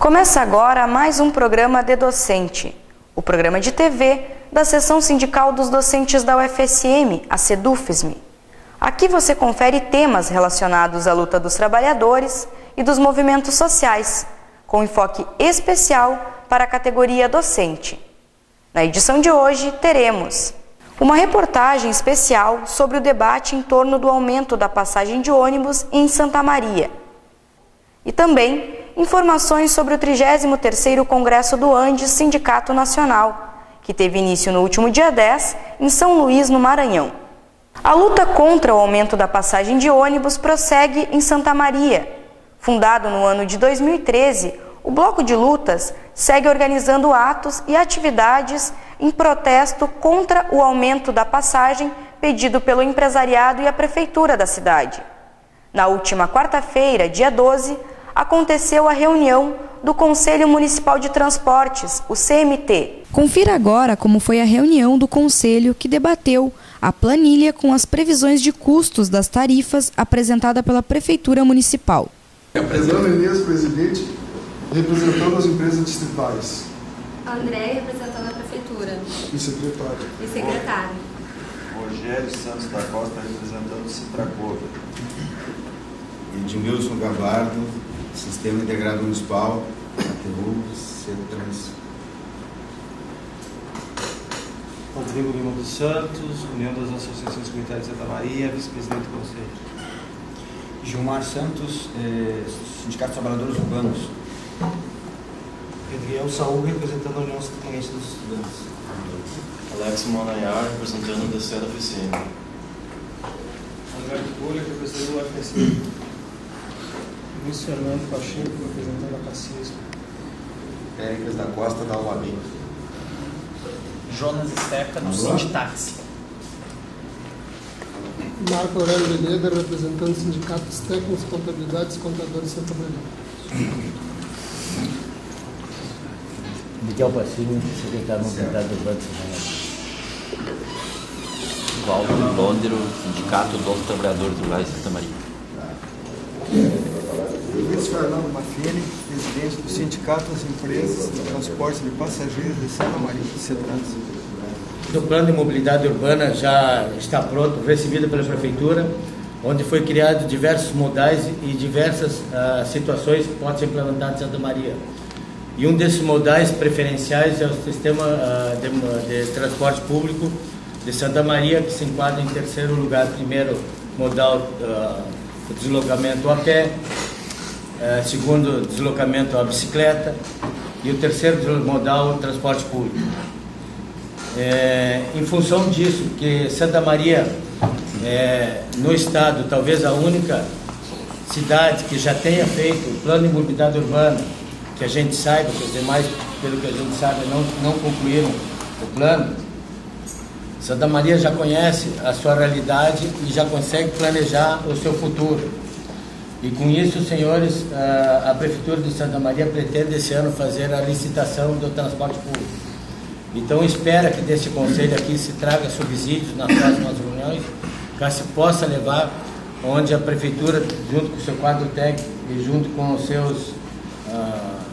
Começa agora mais um programa de docente, o programa de TV da Seção Sindical dos Docentes da UFSM, a SEDUFSM. Aqui você confere temas relacionados à luta dos trabalhadores e dos movimentos sociais, com enfoque especial para a categoria docente. Na edição de hoje, teremos uma reportagem especial sobre o debate em torno do aumento da passagem de ônibus em Santa Maria. E também informações sobre o 33º Congresso do Andes Sindicato Nacional, que teve início no último dia 10, em São Luís, no Maranhão. A luta contra o aumento da passagem de ônibus prossegue em Santa Maria. Fundado no ano de 2013, o Bloco de Lutas segue organizando atos e atividades em protesto contra o aumento da passagem pedido pelo empresariado e a prefeitura da cidade. Na última quarta-feira, dia 12, aconteceu a reunião do Conselho Municipal de Transportes, o CMT. Confira agora como foi a reunião do Conselho que debateu a planilha com as previsões de custos das tarifas apresentada pela Prefeitura Municipal. Apresentando Inês, presidente, representando as empresas distritais. André, representando a Prefeitura. E secretário. E secretário. Rogério Santos da Costa, representando o Citracova. Edmilson Gabardo, Sistema Integrado Municipal, ATU, CETRANS. Rodrigo Lima dos Santos, União das Associações Comunitárias de Santa Maria, vice-presidente do Conselho. Gilmar Santos, Sindicato dos Trabalhadores Urbanos. Adriel Saúl, representando a União Catarinense dos Estudantes. Alex Monayar, representando o DC da oficina. Alberto Bolha, representando o UFSM. Luiz Fernando Pacheco, representando a Cacisco. Péricles da Costa da UAB. Jonas Stefano, Sinditaxi. Marco Aurélio Veneda, representando os sindicatos técnicos, contabilidades, contadores e Santa Maria. Miguel Passinho, secretário municipal do Banco de Santa Maria. Walter Bondero, Sindicato dos Trabalhadores Rurais de Santa Maria. Luiz Fernando Maffini, presidente do Sindicato das Empresas de Transporte de Passageiros de Santa Maria, CETRANS. O plano de mobilidade urbana já está pronto, recebido pela Prefeitura, onde foi criado diversos modais e diversas situações que podem ser implementadas em Santa Maria. E um desses modais preferenciais é o sistema de transporte público de Santa Maria, que se enquadra em terceiro lugar. Primeiro modal, o deslocamento a pé, segundo deslocamento a bicicleta e o terceiro modal, o transporte público. Em função disso, que Santa Maria no estado, talvez a única cidade que já tenha feito o plano de mobilidade urbana, que a gente saiba, que os demais, pelo que a gente sabe, não concluíram o plano. Santa Maria já conhece a sua realidade e já consegue planejar o seu futuro. E com isso, senhores, a Prefeitura de Santa Maria pretende esse ano fazer a licitação do transporte público. Então, espera que desse conselho aqui se traga subsídios nas próximas reuniões, que se possa levar onde a Prefeitura, junto com o seu quadro técnico e junto com os seus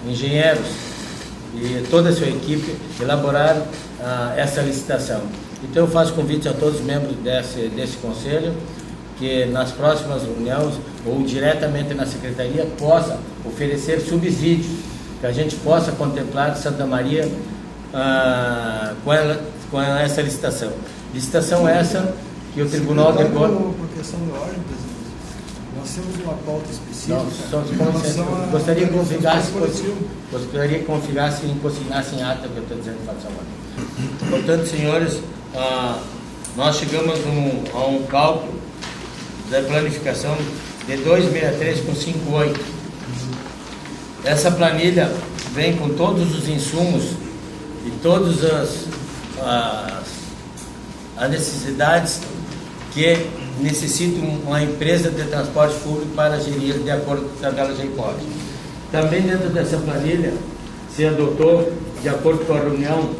engenheiros e toda a sua equipe, elaborar essa licitação. Então, eu faço convite a todos os membros desse conselho que nas próximas reuniões ou diretamente na Secretaria possa oferecer subsídios, que a gente possa contemplar Santa Maria com essa licitação. Licitação essa que o Tribunal de Contas... Por questão de ordem, presidente, nós temos uma pauta específica. Gostaria que configassem e consignassem ata que eu estou dizendo para a Portanto, senhores, nós chegamos a um cálculo da planificação de 263 com 58. Essa planilha vem com todos os insumos e todas as necessidades que necessita uma empresa de transporte público para gerir de acordo com a tabela GEICOB. Também dentro dessa planilha se adotou, de acordo com a reunião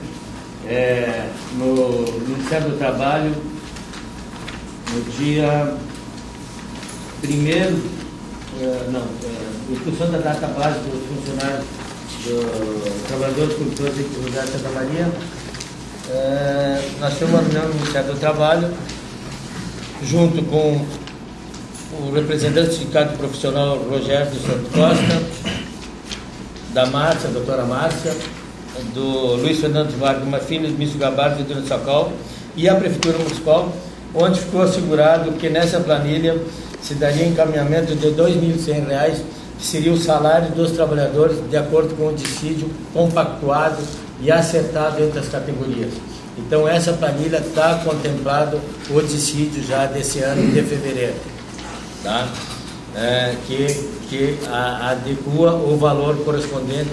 no Ministério do Trabalho, no dia 1º, discussão da data base dos funcionários do Trabalhadores Cultores e Atividades de Santa Maria, nós temos uma reunião no Ministério do Trabalho, junto com o representante do Sindicato Profissional Rogério dos Santos Costa, da Márcia, a doutora Márcia, do Luiz Fernando Vargas Marfim, do Ministro Gabardo e do Socal, e a Prefeitura Municipal, onde ficou assegurado que nessa planilha se daria encaminhamento de R$ 2.100, que seria o salário dos trabalhadores de acordo com o dissídio compactuado e acertado entre as categorias. Então essa planilha está contemplado o dissídio já desse ano de fevereiro, tá? Que adequa o valor correspondente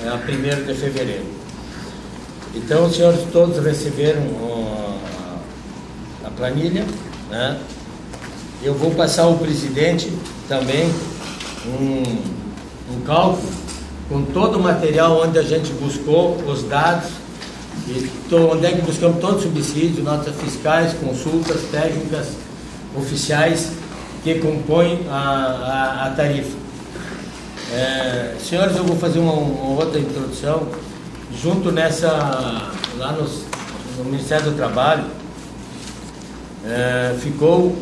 a 1º de fevereiro. Então os senhores todos receberam a planilha, né? Eu vou passar ao presidente também um cálculo com todo o material onde a gente buscou os dados e onde é que buscamos todos os subsídios, notas fiscais, consultas técnicas oficiais que compõem a tarifa. Senhores, eu vou fazer uma outra introdução. Junto lá no Ministério do Trabalho, ficou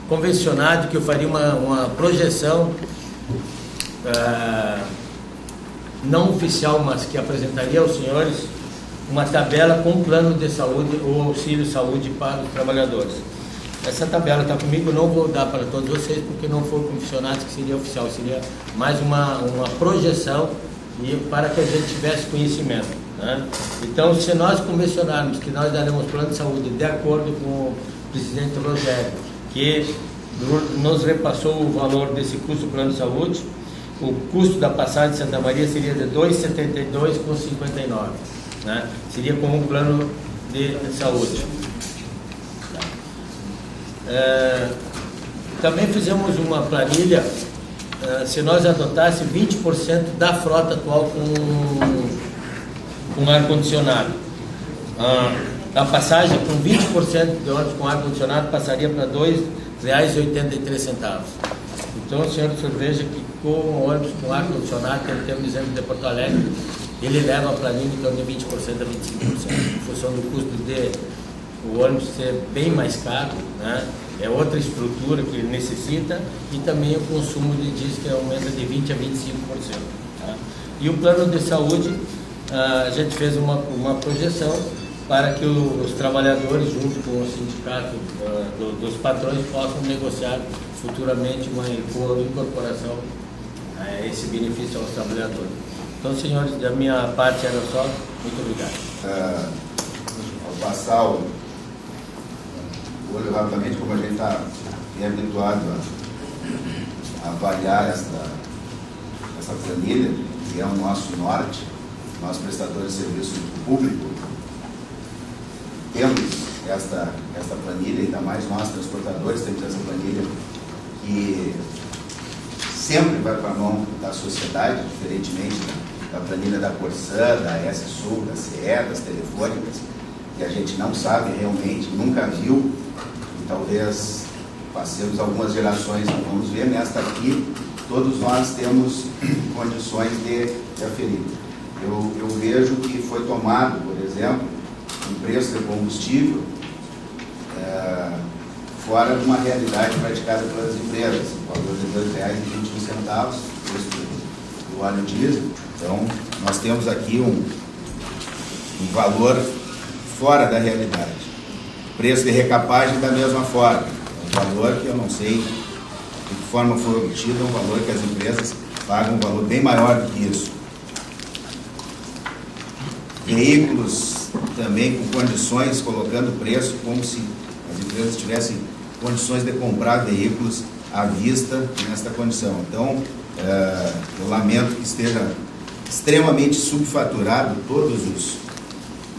convencionado que eu faria uma projeção não oficial, mas que apresentaria aos senhores uma tabela com plano de saúde ou auxílio saúde para os trabalhadores. Essa tabela está comigo, não vou dar para todos vocês porque não for convencionado que seria oficial, seria mais uma projeção e para que a gente tivesse conhecimento, né? Então, se nós convencionarmos que nós daremos plano de saúde de acordo com o presidente Rogério, que nos repassou o valor desse custo do plano de saúde, o custo da passagem de Santa Maria seria de R$ 272,59, né? Seria como um plano de saúde. Também fizemos uma planilha, se nós adotássemos 20% da frota atual com ar-condicionado. A passagem com 20% de ônibus com ar-condicionado passaria para R$ 2,83. Então, o senhor veja que com o ônibus com ar-condicionado, que temos exemplo de Porto Alegre, ele leva a planilha então de 20% a 25%, em função do custo de o ônibus ser bem mais caro, né? É outra estrutura que ele necessita e também o consumo de diesel que aumenta de 20% a 25%. Tá? E o plano de saúde, a gente fez uma projeção para que os trabalhadores, junto com o sindicato dos patrões, possam negociar futuramente uma incorporação a esse benefício aos trabalhadores. Então, senhores, da minha parte era só. Muito obrigado. Ao passar o olho rapidamente, como a gente está habituado a avaliar essa planilha, que é o nosso norte, nós prestadores de serviço público, temos esta planilha, ainda mais nós transportadores temos essa planilha que sempre vai para a mão da sociedade, diferentemente da planilha da Corsã, da S-Sul, da CE, das telefônicas, que a gente não sabe realmente, nunca viu, e talvez passemos algumas gerações, não vamos ver. Nesta aqui, todos nós temos condições de aferir. Eu vejo que foi tomado, por exemplo, um preço de combustível fora de uma realidade praticada pelas empresas, o valor de R$ 2,21, preço do óleo diesel. Então, nós temos aqui um valor fora da realidade. Preço de recapagem da mesma forma, um valor que eu não sei de que forma foi obtido, é um valor que as empresas pagam um valor bem maior do que isso. Veículos também com condições, colocando preço como se as empresas tivessem condições de comprar veículos à vista nesta condição. Então, eu lamento que esteja extremamente subfaturado todos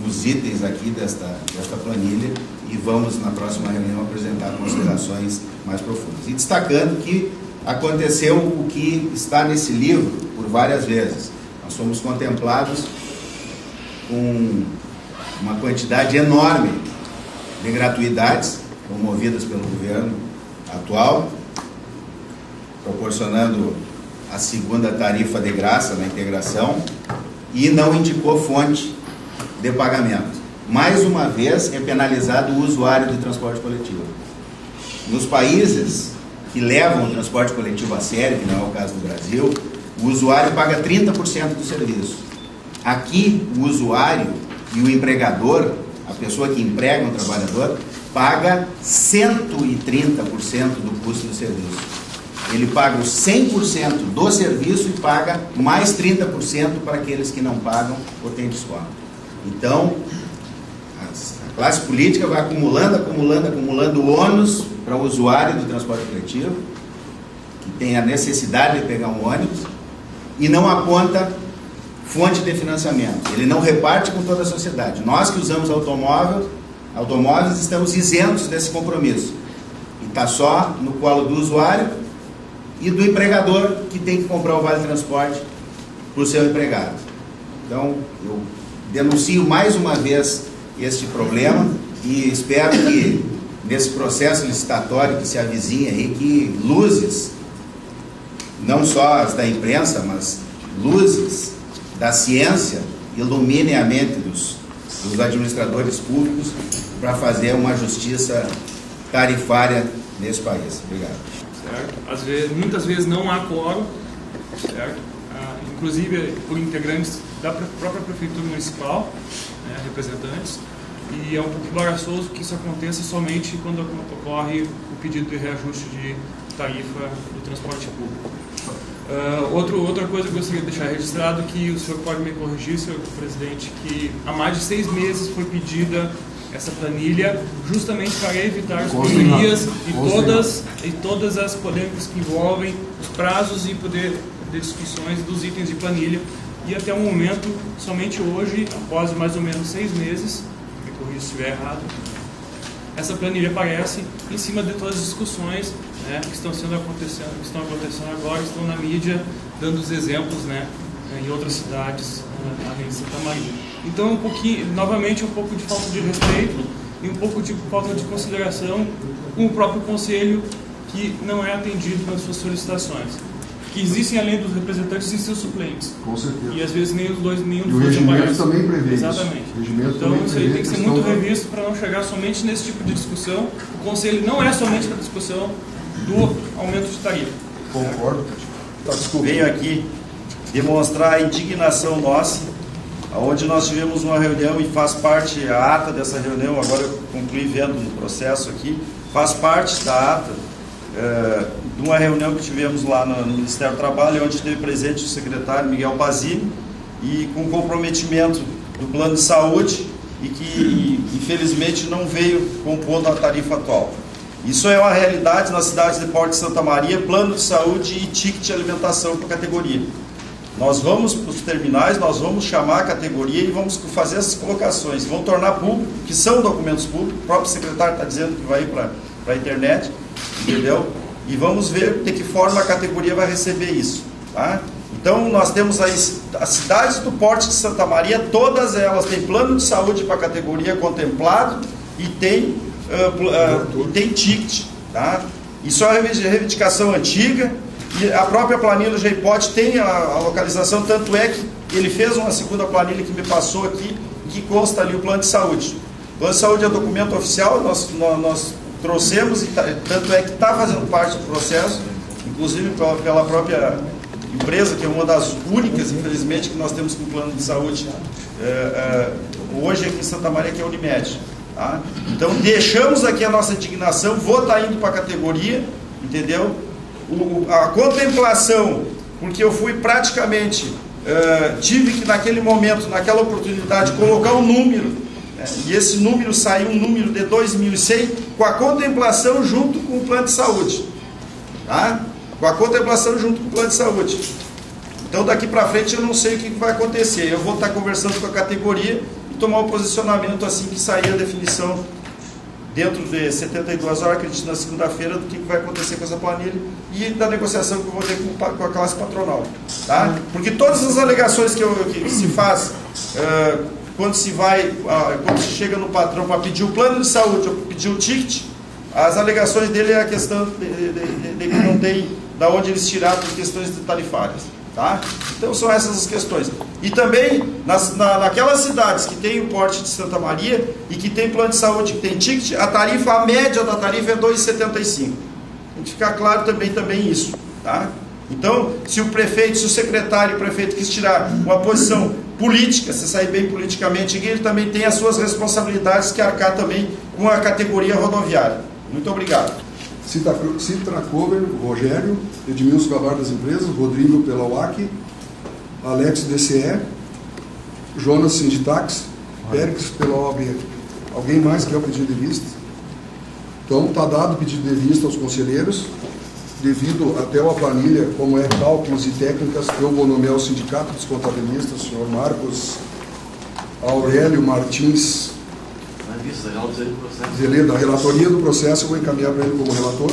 os itens aqui desta planilha, e vamos na próxima reunião apresentar considerações mais profundas. E destacando que aconteceu o que está nesse livro por várias vezes. Nós fomos contemplados com uma quantidade enorme de gratuidades promovidas pelo governo atual, proporcionando a segunda tarifa de graça na integração e não indicou fonte de pagamento. Mais uma vez é penalizado o usuário do transporte coletivo. Nos países que levam o transporte coletivo a sério, que não é o caso do Brasil, o usuário paga 30% do serviço. Aqui, o usuário e o empregador, a pessoa que emprega um trabalhador, paga 130% do custo do serviço. Ele paga os 100% do serviço e paga mais 30% para aqueles que não pagam ou têm desconto. Então, a classe política vai acumulando ônus para o usuário do transporte coletivo, que tem a necessidade de pegar um ônibus, e não aponta fonte de financiamento. Ele não reparte com toda a sociedade. Nós que usamos automóveis estamos isentos desse compromisso. E está só no colo do usuário e do empregador, que tem que comprar o vale transporte para o seu empregado. Então, eu denuncio mais uma vez este problema e espero que nesse processo licitatório que se avizinha aí, que luzes, não só as da imprensa, mas luzes da ciência, iluminem a mente dos administradores públicos para fazer uma justiça tarifária nesse país. Obrigado. Certo? Muitas vezes não há quórum, certo? Inclusive por integrantes da própria Prefeitura Municipal, né, representantes, e é um pouco embaraçoso que isso aconteça somente quando ocorre o pedido de reajuste de tarifa do transporte público. Outra coisa que eu gostaria de deixar registrado, que o senhor pode me corrigir, senhor presidente, que há mais de 6 meses foi pedida essa planilha justamente para evitar as correrias e todas as polêmicas que envolvem os prazos e poder de discussões dos itens de planilha, e até o momento, somente hoje, após mais ou menos 6 meses, me corrija se estiver errado, essa planilha aparece em cima de todas as discussões, né, que estão acontecendo agora, estão na mídia, dando os exemplos, né, em outras cidades, além de Santa Maria. Então, novamente, um pouco de falta de respeito e um pouco de falta de consideração com o próprio Conselho, que não é atendido nas suas solicitações. Que existem, além dos representantes, e seus suplentes. Com certeza. E às vezes nenhum dos dois o regimento também prevê isso. Exatamente. Então isso aí tem que ser muito revisto para não chegar somente nesse tipo de discussão. O Conselho não é somente para a discussão do aumento de tarifa. Concordo. Venho aqui demonstrar a indignação nossa, onde nós tivemos uma reunião e faz parte, a ata dessa reunião, agora eu concluí vendo no processo aqui, faz parte da ata de uma reunião que tivemos lá no Ministério do Trabalho, onde esteve presente o secretário Miguel Basile, e com comprometimento do plano de saúde, e que infelizmente não veio compondo a tarifa atual. Isso é uma realidade nas cidades de Porto de Santa Maria, plano de saúde e ticket de alimentação para a categoria. Nós vamos para os terminais, nós vamos chamar a categoria e vamos fazer essas colocações, vamos tornar público, que são documentos públicos, o próprio secretário está dizendo que vai ir para a internet, entendeu? E vamos ver de que forma a categoria vai receber isso, tá? Então nós temos aí as cidades do Porto de Santa Maria, todas elas têm plano de saúde para a categoria contemplado e tem ticket, tá? Isso é uma reivindicação antiga, e a própria planilha do GEIPOD tem a localização, tanto é que ele fez uma segunda planilha que me passou aqui, que consta ali o plano de saúde. O plano de saúde é documento oficial, nós trouxemos, e tanto é que está fazendo parte do processo, inclusive pela própria empresa, que é uma das únicas, infelizmente, que nós temos com plano de saúde hoje aqui em Santa Maria, que é a Unimed. Tá? Então, deixamos aqui a nossa indignação, vou estar indo para a categoria, entendeu? A contemplação, porque eu fui praticamente, tive que naquele momento, naquela oportunidade, colocar um número, né? E esse número saiu um número de 2.100, com a contemplação junto com o plano de saúde. Tá? Com a contemplação junto com o plano de saúde. Então daqui para frente eu não sei o que vai acontecer. Eu vou estar conversando com a categoria e tomar um posicionamento assim que sair a definição dentro de 72 horas, acredito na segunda-feira, do que vai acontecer com essa planilha e da negociação que eu vou ter com a classe patronal. Tá? Porque todas as alegações que se faz quando se chega no patrão para pedir o plano de saúde ou pedir o ticket, as alegações dele é a questão de que da onde eles tiraram por questões tarifárias. Tá? Então são essas as questões. E também naquelas cidades que tem o porte de Santa Maria e que tem plano de saúde, que tem ticket, a média da tarifa é 2,75. Tem que ficar claro também isso. Tá? Então, se o prefeito, se o secretário e o prefeito quis tirar uma posição política, se sair bem politicamente, ele também tem as suas responsabilidades que arcar também com a categoria rodoviária. Muito obrigado. Citracover, Rogério, Edmilson Gavar das Empresas, Rodrigo pela UAC, Alex DCE, Jonas Sinditax, Pérez pela OAB. Alguém mais quer o pedido de vista? Então, está dado o pedido de vista aos conselheiros. Devido até a planilha, como é cálculos e técnicas, eu vou nomear o Sindicato dos Contabilistas, o senhor Marcos Aurélio Martins Zeleda, a relatoria do processo eu vou encaminhar para ele como relator.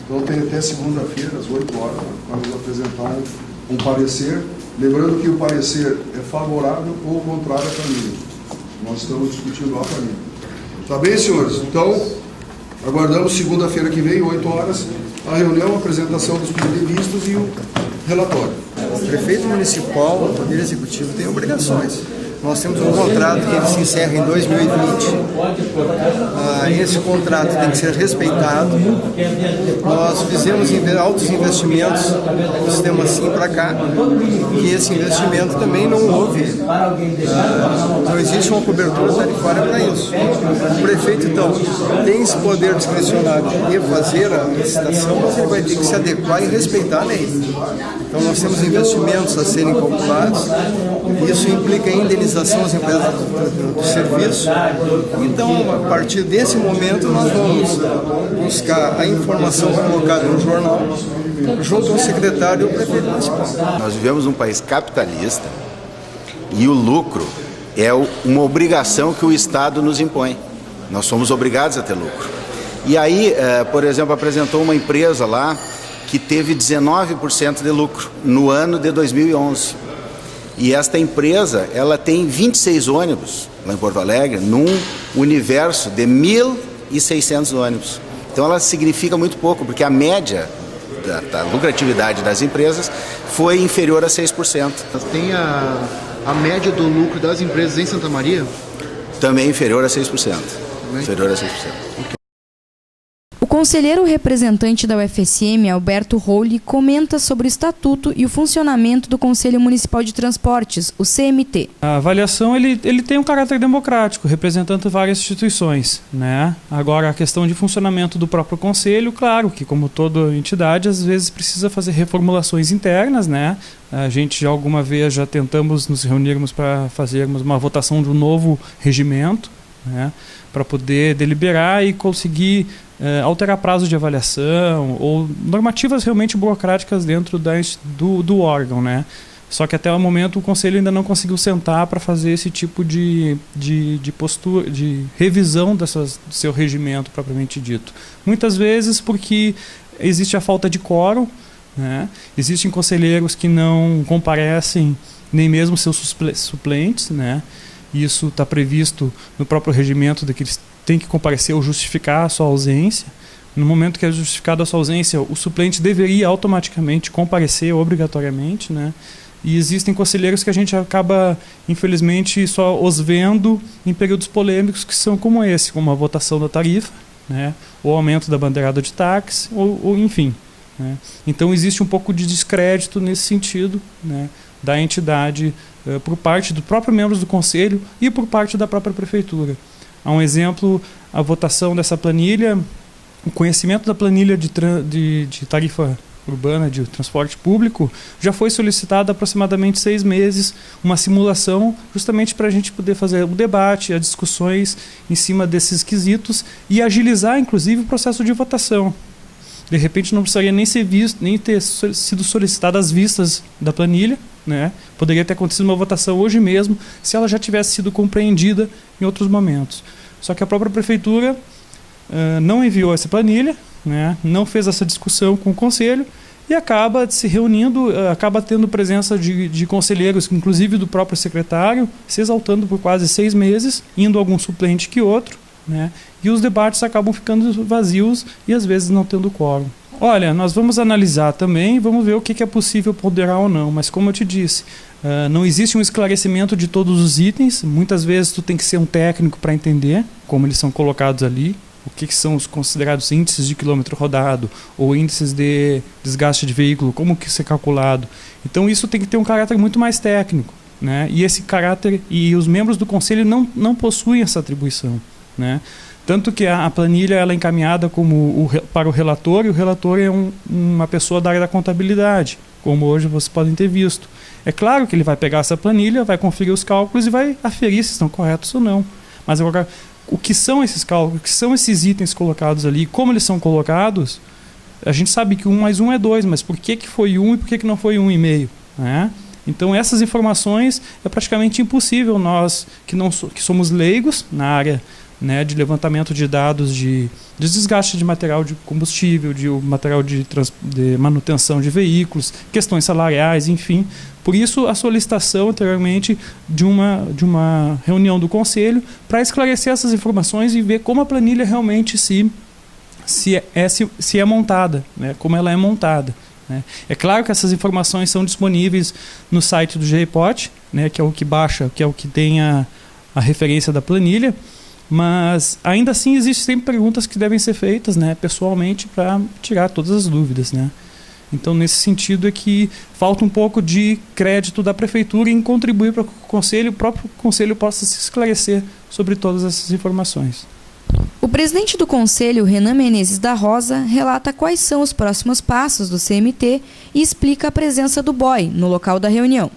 Então tem até segunda-feira, às 8 horas, para nos apresentar um parecer. Lembrando que o parecer é favorável ou contrário à planilha. Nós estamos discutindo a planilha. Tá bem, senhores? Então, aguardamos segunda-feira que vem, 8 horas, a reunião, a apresentação dos pedidos de vistas e o relatório. O prefeito municipal, o Poder Executivo, tem obrigações. Nós temos um contrato que ele se encerra em 2020. Esse contrato tem que ser respeitado. Nós fizemos altos investimentos no sistema assim para cá, e esse investimento também não houve. Não existe uma cobertura tarifária para isso. O prefeito, então, tem esse poder discricionário de fazer a licitação, mas ele vai ter que se adequar e respeitar a lei. Então, nós temos investimentos a serem calculados, e isso implica indenização às empresas do serviço. Então, a partir desse momento, nós vamos buscar a informação colocada no jornal, junto ao secretário e ao prefeito municipal. Nós vivemos num país capitalista e o lucro é uma obrigação que o Estado nos impõe. Nós somos obrigados a ter lucro. E aí, por exemplo, apresentou uma empresa lá que teve 19% de lucro no ano de 2011. E esta empresa, ela tem 26 ônibus lá em Porto Alegre, num universo de 1.600 ônibus. Então ela significa muito pouco, porque a média da lucratividade das empresas foi inferior a 6%. Tem a média do lucro das empresas em Santa Maria? Também inferior a 6%. Também? Inferior a 6%. O conselheiro representante da UFSM, Alberto Rouli, comenta sobre o estatuto e o funcionamento do Conselho Municipal de Transportes, o CMT. A avaliação ele tem um caráter democrático, representando várias instituições, né? Agora, a questão de funcionamento do próprio conselho, claro que, como toda entidade, às vezes precisa fazer reformulações internas, né? A gente alguma vez já tentamos nos reunirmos para fazermos uma votação de um novo regimento, né? Para poder deliberar e conseguir alterar prazo de avaliação ou normativas realmente burocráticas dentro do órgão, né? Só que até o momento o Conselho ainda não conseguiu sentar para fazer esse tipo de postura, de revisão do seu regimento propriamente dito. Muitas vezes porque existe a falta de quórum, né? Existem conselheiros que não comparecem, nem mesmo seus suplentes, né? Isso está previsto no próprio regimento de que eles têm que comparecer ou justificar a sua ausência. No momento que é justificada a sua ausência, o suplente deveria automaticamente comparecer obrigatoriamente, né? E existem conselheiros que a gente acaba, infelizmente, só os vendo em períodos polêmicos que são como esse, como a votação da tarifa, né? O aumento da bandeirada de táxi, ou enfim, né? Então existe um pouco de descrédito nesse sentido, né? Da entidade por parte dos próprios membros do Conselho e por parte da própria Prefeitura. Há um exemplo, a votação dessa planilha, o conhecimento da planilha de tarifa urbana de transporte público já foi solicitado há aproximadamente 6 meses, uma simulação justamente para a gente poder fazer o debate, as discussões em cima desses quesitos e agilizar, inclusive, o processo de votação. De repente não precisaria nem ter sido solicitadas as vistas da planilha, né? Poderia ter acontecido uma votação hoje mesmo se ela já tivesse sido compreendida em outros momentos. Só que a própria Prefeitura não enviou essa planilha, né? Não fez essa discussão com o Conselho e acaba se reunindo, acaba tendo presença de conselheiros, inclusive do próprio secretário, se exaltando por quase 6 meses, indo algum suplente que outro, né? E os debates acabam ficando vazios e às vezes não tendo quórum. Olha, nós vamos analisar também, vamos ver o que é possível ponderar ou não, mas como eu te disse, não existe um esclarecimento de todos os itens, muitas vezes tu tem que ser um técnico para entender como eles são colocados ali, o que são os considerados índices de quilômetro rodado, ou índices de desgaste de veículo, como que isso é calculado. Então isso tem que ter um caráter muito mais técnico, né? E esse caráter, e os membros do conselho não possuem essa atribuição, né? Tanto que a planilha ela é encaminhada para o relator, e o relator é uma pessoa da área da contabilidade, como hoje vocês podem ter visto. É claro que ele vai pegar essa planilha, vai conferir os cálculos e vai aferir se estão corretos ou não. Mas agora, o que são esses cálculos, o que são esses itens colocados ali, como eles são colocados, a gente sabe que 1 mais 1 é 2, mas por que foi 1 e por que não foi 1,5? Né? Então essas informações é praticamente impossível nós, que somos leigos na área, né, de levantamento de dados de desgaste de material de combustível, de material de manutenção de veículos, questões salariais, enfim. Por isso a solicitação anteriormente de uma reunião do conselho para esclarecer essas informações e ver como a planilha realmente se é montada, né, como ela é montada. Né. É claro que essas informações são disponíveis no site do GEPOT, né, que é o que baixa, que é o que tem a referência da planilha, mas ainda assim existem sempre perguntas que devem ser feitas, né, pessoalmente, para tirar todas as dúvidas, né. Então nesse sentido é que falta um pouco de crédito da prefeitura em contribuir para que o próprio conselho possa se esclarecer sobre todas essas informações. O presidente do conselho, Renan Menezes da Rosa, relata quais são os próximos passos do CMT e explica a presença do BOI no local da reunião.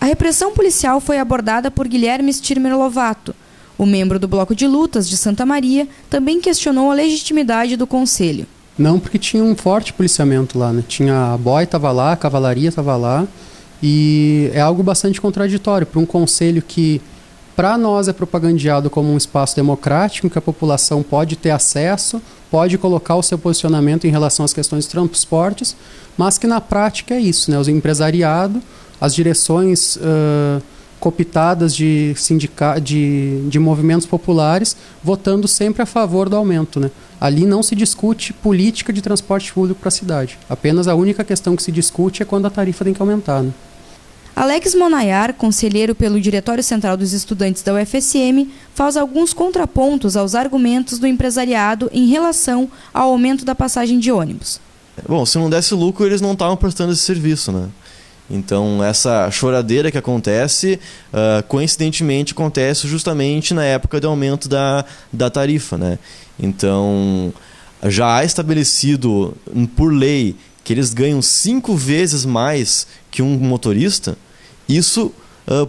A repressão policial foi abordada por Guilherme Stirmer Lovato. O membro do Bloco de Lutas de Santa Maria também questionou a legitimidade do conselho. Não, porque tinha um forte policiamento lá, né? Tinha a BOI estava lá, a cavalaria estava lá, e é algo bastante contraditório para um conselho que, para nós, é propagandeado como um espaço democrático, em que a população pode ter acesso, pode colocar o seu posicionamento em relação às questões de transportes, mas que na prática é isso, né? Os empresariado, as direções cooptadas de movimentos populares, votando sempre a favor do aumento, né? Ali não se discute política de transporte público para a cidade. Apenas a única questão que se discute é quando a tarifa tem que aumentar, né? Alex Monayar, conselheiro pelo Diretório Central dos Estudantes da UFSM, faz alguns contrapontos aos argumentos do empresariado em relação ao aumento da passagem de ônibus. Bom, se não desse lucro, eles não estavam prestando esse serviço, né? Então, essa choradeira que acontece, coincidentemente, acontece justamente na época do aumento da tarifa, né? Então, já há estabelecido por lei que eles ganham 5 vezes mais que um motorista, isso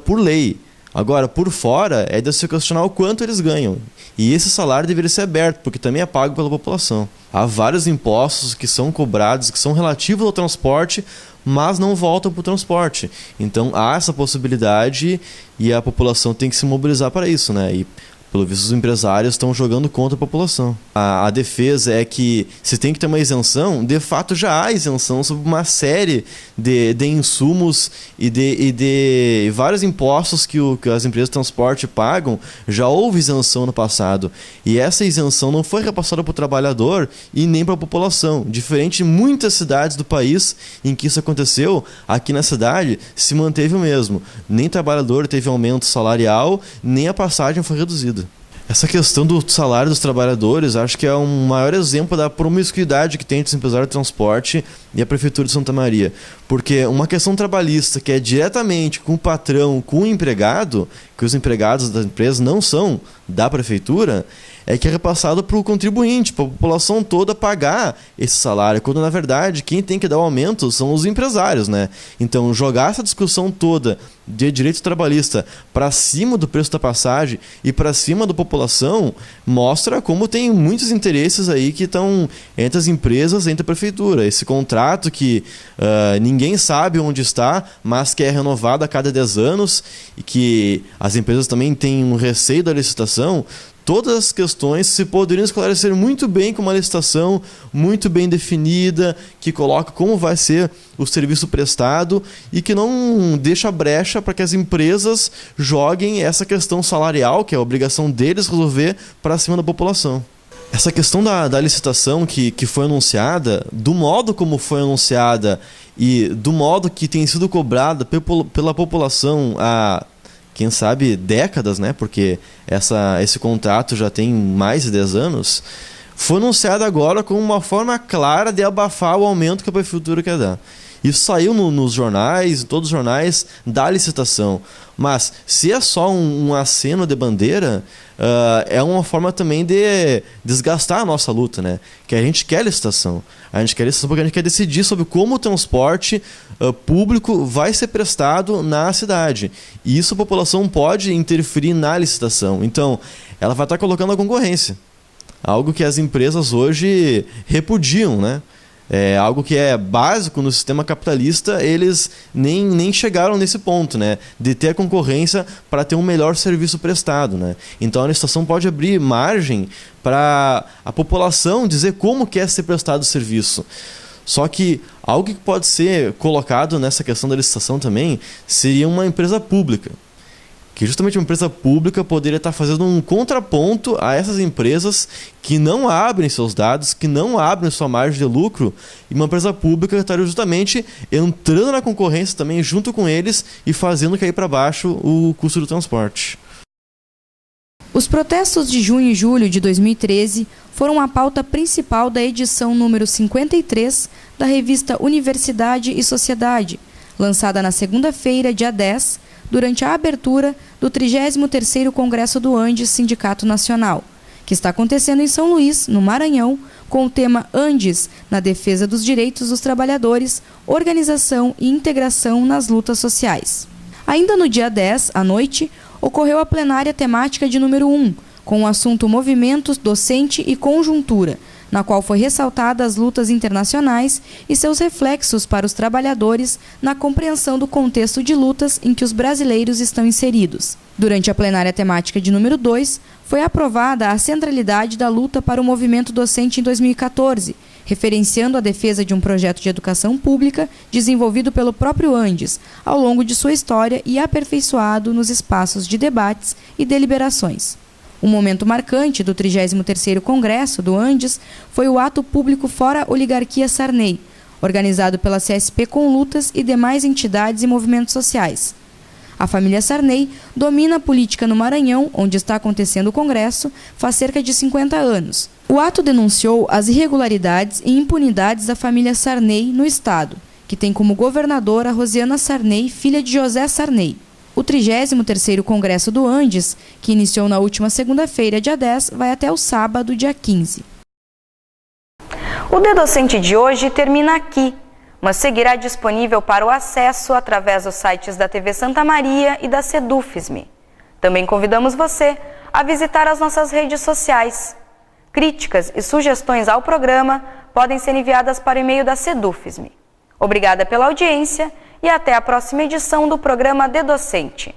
por lei. Agora, por fora, é de se questionar o quanto eles ganham. E esse salário deveria ser aberto, porque também é pago pela população. Há vários impostos que são cobrados, que são relativos ao transporte, mas não voltam para o transporte. Então, há essa possibilidade e a população tem que se mobilizar para isso, né? E, pelo visto, os empresários estão jogando contra a população. A defesa é que se tem que ter uma isenção, de fato já há isenção sobre uma série de insumos e de vários impostos que as empresas de transporte pagam. Já houve isenção no passado. E essa isenção não foi repassada para o trabalhador e nem para a população. Diferente de muitas cidades do país em que isso aconteceu, aqui na cidade se manteve o mesmo. Nem trabalhador teve aumento salarial, nem a passagem foi reduzida. Essa questão do salário dos trabalhadores, acho que é um maior exemplo da promiscuidade que tem entre os empresários de transporte e a Prefeitura de Santa Maria. Porque uma questão trabalhista que é diretamente com o patrão, com o empregado, que os empregados das empresas não são da Prefeitura, é que é repassado para o contribuinte, para a população toda pagar esse salário, quando na verdade quem tem que dar o aumento são os empresários, né? Então jogar essa discussão toda de direito trabalhista para cima do preço da passagem e para cima da população mostra como tem muitos interesses aí que estão entre as empresas, entre a Prefeitura. Esse contrato que ninguém sabe onde está, mas que é renovado a cada 10 anos e que as empresas também têm um receio da licitação. Todas as questões se poderiam esclarecer muito bem com uma licitação muito bem definida, que coloca como vai ser o serviço prestado e que não deixa brecha para que as empresas joguem essa questão salarial, que é a obrigação deles resolver, para cima da população. Essa questão da licitação que foi anunciada, do modo como foi anunciada e do modo que tem sido cobrada pela população há, quem sabe, décadas, né? Porque esse contrato já tem mais de 10 anos, foi anunciado agora como uma forma clara de abafar o aumento que a Prefeitura quer dar. Isso saiu nos jornais, em todos os jornais, da licitação. Mas, se é só um aceno de bandeira, é uma forma também de desgastar a nossa luta, né? Que a gente quer licitação. A gente quer licitação porque a gente quer decidir sobre como o transporte público vai ser prestado na cidade. E isso a população pode interferir na licitação. Então, ela vai estar colocando a concorrência. Algo que as empresas hoje repudiam, né? É algo que é básico no sistema capitalista, eles nem chegaram nesse ponto, né? De ter a concorrência para ter um melhor serviço prestado, né? Então a licitação pode abrir margem para a população dizer como quer ser prestado o serviço. Só que algo que pode ser colocado nessa questão da licitação também seria uma empresa pública. Que justamente uma empresa pública poderia estar fazendo um contraponto a essas empresas que não abrem seus dados, que não abrem sua margem de lucro, e uma empresa pública estaria justamente entrando na concorrência também junto com eles e fazendo cair para baixo o custo do transporte. Os protestos de junho e julho de 2013 foram a pauta principal da edição número 53 da revista Universidade e Sociedade, lançada na segunda-feira, dia 10, durante a abertura do 33º Congresso do Andes Sindicato Nacional, que está acontecendo em São Luís, no Maranhão, com o tema Andes, na defesa dos direitos dos trabalhadores, organização e integração nas lutas sociais. Ainda no dia 10, à noite, ocorreu a plenária temática de número 1, com o assunto Movimentos, Docente e Conjuntura, na qual foi ressaltada as lutas internacionais e seus reflexos para os trabalhadores na compreensão do contexto de lutas em que os brasileiros estão inseridos. Durante a plenária temática de número 2, foi aprovada a centralidade da luta para o movimento docente em 2014, referenciando a defesa de um projeto de educação pública desenvolvido pelo próprio Andes, ao longo de sua história e aperfeiçoado nos espaços de debates e deliberações. Um momento marcante do 33º Congresso do Andes foi o ato público Fora Oligarquia Sarney, organizado pela CSP com Lutas e demais entidades e movimentos sociais. A família Sarney domina a política no Maranhão, onde está acontecendo o Congresso, faz cerca de 50 anos. O ato denunciou as irregularidades e impunidades da família Sarney no Estado, que tem como governadora Rosiana Sarney, filha de José Sarney. O 33º Congresso do Andes, que iniciou na última segunda-feira, dia 10, vai até o sábado, dia 15. O D-Docente de hoje termina aqui, mas seguirá disponível para o acesso através dos sites da TV Santa Maria e da Sedufisme. Também convidamos você a visitar as nossas redes sociais. Críticas e sugestões ao programa podem ser enviadas para o e-mail da Sedufisme. Obrigada pela audiência e até a próxima edição do programa De Docente.